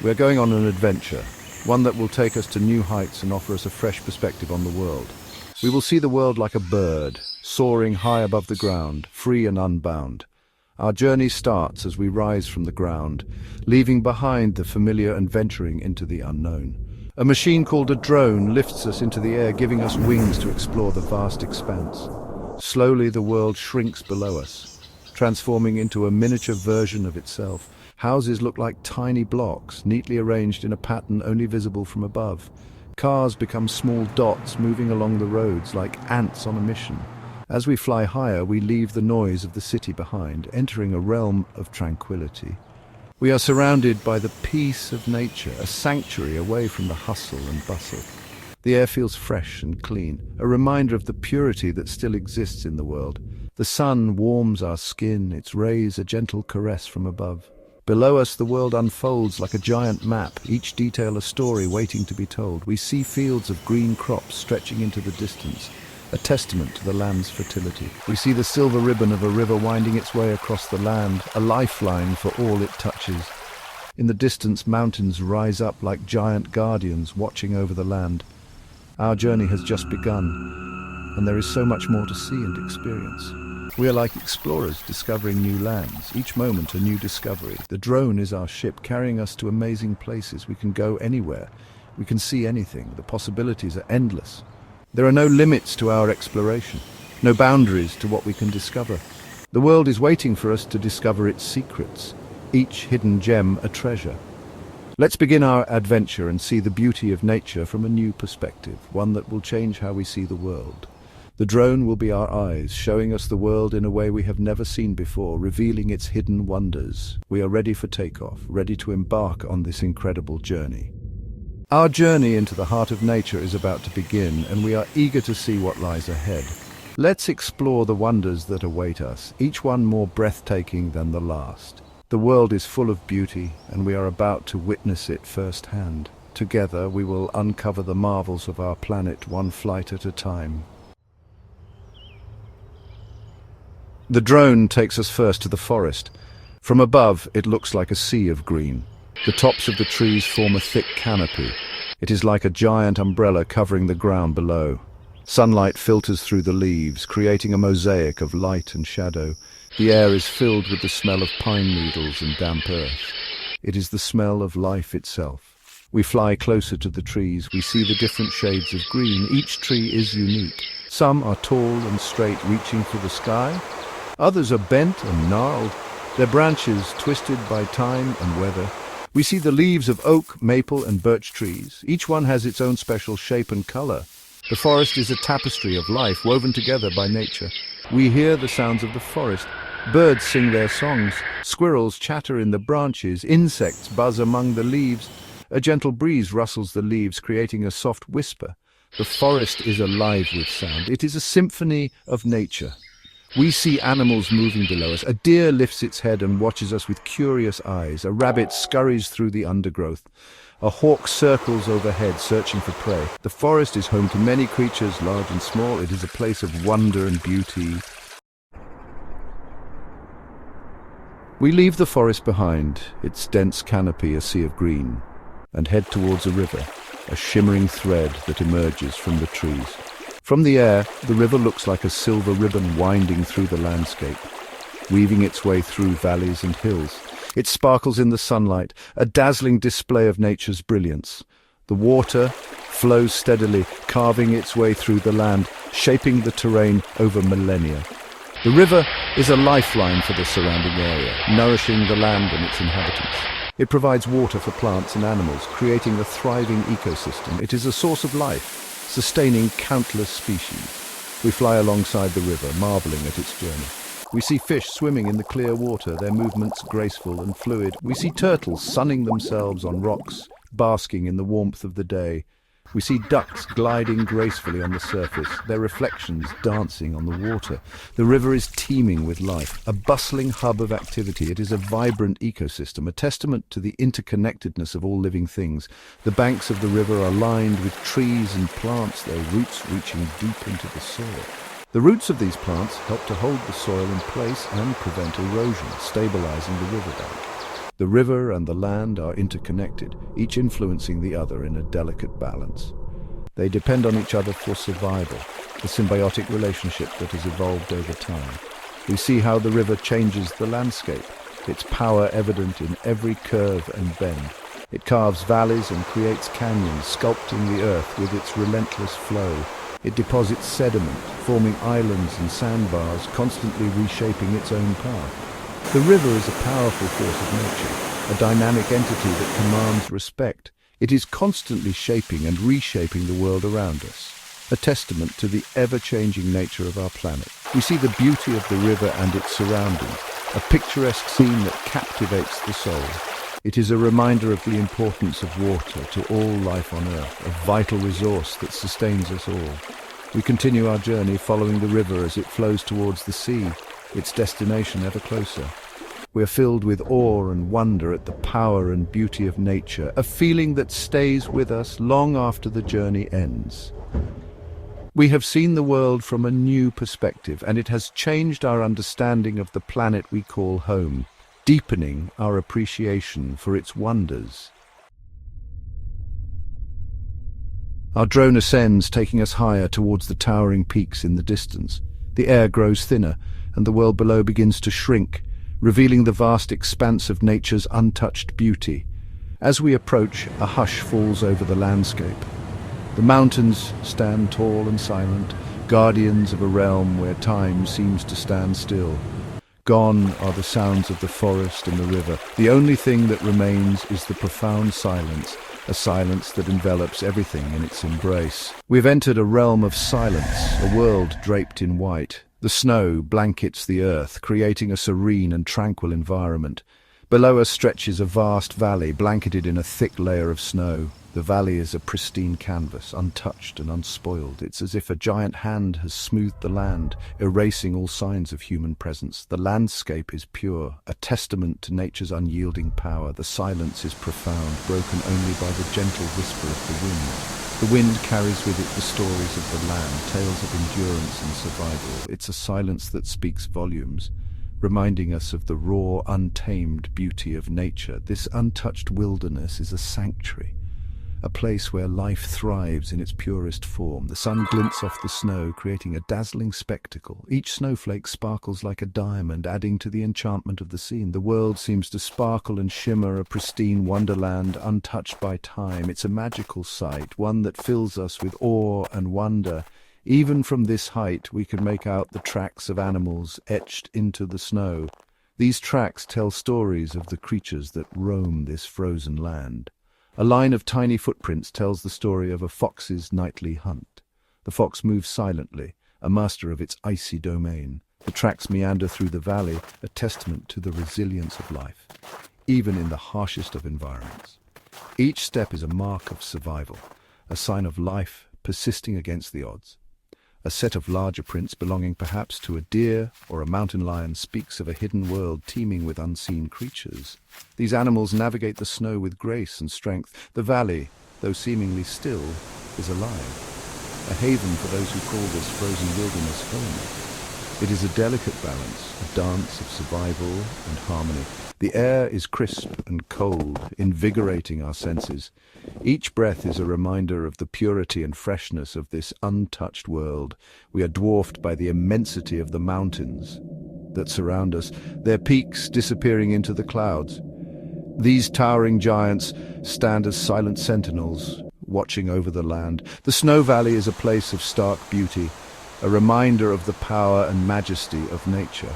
We're going on an adventure, one that will take us to new heights and offer us a fresh perspective on the world. We will see the world like a bird, soaring high above the ground, free and unbound. Our journey starts as we rise from the ground, leaving behind the familiar and venturing into the unknown. A machine called a drone lifts us into the air, giving us wings to explore the vast expanse. Slowly the world shrinks below us, transforming into a miniature version of itself. Houses look like tiny blocks, neatly arranged in a pattern only visible from above. Cars become small dots moving along the roads like ants on a mission. As we fly higher, we leave the noise of the city behind, entering a realm of tranquility. We are surrounded by the peace of nature, a sanctuary away from the hustle and bustle. The air feels fresh and clean, a reminder of the purity that still exists in the world. The sun warms our skin, its rays a gentle caress from above. Below us, the world unfolds like a giant map, each detail a story waiting to be told. We see fields of green crops stretching into the distance, a testament to the land's fertility. We see the silver ribbon of a river winding its way across the land, a lifeline for all it touches. In the distance, mountains rise up like giant guardians watching over the land. Our journey has just begun, and there is so much more to see and experience. We are like explorers discovering new lands, each moment a new discovery. The drone is our ship, carrying us to amazing places. We can go anywhere. We can see anything. The possibilities are endless. There are no limits to our exploration, no boundaries to what we can discover. The world is waiting for us to discover its secrets, each hidden gem a treasure. Let's begin our adventure and see the beauty of nature from a new perspective, one that will change how we see the world. The drone will be our eyes, showing us the world in a way we have never seen before, revealing its hidden wonders. We are ready for takeoff, ready to embark on this incredible journey. Our journey into the heart of nature is about to begin, and we are eager to see what lies ahead. Let's explore the wonders that await us, each one more breathtaking than the last. The world is full of beauty, and we are about to witness it firsthand. Together, we will uncover the marvels of our planet, one flight at a time. The drone takes us first to the forest. From above, it looks like a sea of green. The tops of the trees form a thick canopy. It is like a giant umbrella covering the ground below. Sunlight filters through the leaves, creating a mosaic of light and shadow. The air is filled with the smell of pine needles and damp earth. It is the smell of life itself. We fly closer to the trees. We see the different shades of green. Each tree is unique. Some are tall and straight, reaching for the sky. Others are bent and gnarled, their branches twisted by time and weather. We see the leaves of oak, maple, and birch trees. Each one has its own special shape and color. The forest is a tapestry of life woven together by nature. We hear the sounds of the forest. Birds sing their songs. Squirrels chatter in the branches. Insects buzz among the leaves. A gentle breeze rustles the leaves, creating a soft whisper. The forest is alive with sound. It is a symphony of nature. We see animals moving below us. A deer lifts its head and watches us with curious eyes. A rabbit scurries through the undergrowth. A hawk circles overhead, searching for prey. The forest is home to many creatures, large and small. It is a place of wonder and beauty. We leave the forest behind, its dense canopy a sea of green, and head towards a river, a shimmering thread that emerges from the trees. From the air, the river looks like a silver ribbon winding through the landscape, weaving its way through valleys and hills. It sparkles in the sunlight, a dazzling display of nature's brilliance. The water flows steadily, carving its way through the land, shaping the terrain over millennia. The river is a lifeline for the surrounding area, nourishing the land and its inhabitants. It provides water for plants and animals, creating a thriving ecosystem. It is a source of life, sustaining countless species. We fly alongside the river, marveling at its journey. We see fish swimming in the clear water, their movements graceful and fluid. We see turtles sunning themselves on rocks, basking in the warmth of the day. We see ducks gliding gracefully on the surface, their reflections dancing on the water. The river is teeming with life, a bustling hub of activity. It is a vibrant ecosystem, a testament to the interconnectedness of all living things. The banks of the river are lined with trees and plants, their roots reaching deep into the soil. The roots of these plants help to hold the soil in place and prevent erosion, stabilizing the riverbank. The river and the land are interconnected, each influencing the other in a delicate balance. They depend on each other for survival, a symbiotic relationship that has evolved over time. We see how the river changes the landscape, its power evident in every curve and bend. It carves valleys and creates canyons, sculpting the earth with its relentless flow. It deposits sediment, forming islands and sandbars, constantly reshaping its own path. The river is a powerful force of nature, a dynamic entity that commands respect. It is constantly shaping and reshaping the world around us, a testament to the ever-changing nature of our planet. We see the beauty of the river and its surroundings, a picturesque scene that captivates the soul. It is a reminder of the importance of water to all life on Earth, a vital resource that sustains us all. We continue our journey following the river as it flows towards the sea, its destination ever closer. We are filled with awe and wonder at the power and beauty of nature, a feeling that stays with us long after the journey ends. We have seen the world from a new perspective, and it has changed our understanding of the planet we call home, deepening our appreciation for its wonders. Our drone ascends, taking us higher towards the towering peaks in the distance. The air grows thinner, and the world below begins to shrink, revealing the vast expanse of nature's untouched beauty. As we approach, a hush falls over the landscape. The mountains stand tall and silent, guardians of a realm where time seems to stand still. Gone are the sounds of the forest and the river. The only thing that remains is the profound silence, a silence that envelops everything in its embrace. We've entered a realm of silence, a world draped in white. The snow blankets the earth, creating a serene and tranquil environment. Below us stretches a vast valley, blanketed in a thick layer of snow. The valley is a pristine canvas, untouched and unspoiled. It's as if a giant hand has smoothed the land, erasing all signs of human presence. The landscape is pure, a testament to nature's unyielding power. The silence is profound, broken only by the gentle whisper of the wind. The wind carries with it the stories of the land, tales of endurance and survival. It's a silence that speaks volumes, reminding us of the raw, untamed beauty of nature. This untouched wilderness is a sanctuary, a place where life thrives in its purest form. The sun glints off the snow, creating a dazzling spectacle. Each snowflake sparkles like a diamond, adding to the enchantment of the scene. The world seems to sparkle and shimmer, a pristine wonderland untouched by time. It's a magical sight, one that fills us with awe and wonder. Even from this height, we can make out the tracks of animals etched into the snow. These tracks tell stories of the creatures that roam this frozen land. A line of tiny footprints tells the story of a fox's nightly hunt. The fox moves silently, a master of its icy domain. The tracks meander through the valley, a testament to the resilience of life, even in the harshest of environments. Each step is a mark of survival, a sign of life persisting against the odds. A set of larger prints belonging perhaps to a deer or a mountain lion speaks of a hidden world teeming with unseen creatures. These animals navigate the snow with grace and strength. The valley, though seemingly still, is alive, a haven for those who call this frozen wilderness home. It is a delicate balance, a dance of survival and harmony. The air is crisp and cold, invigorating our senses. Each breath is a reminder of the purity and freshness of this untouched world. We are dwarfed by the immensity of the mountains that surround us, their peaks disappearing into the clouds. These towering giants stand as silent sentinels, watching over the land. The snow valley is a place of stark beauty, a reminder of the power and majesty of nature.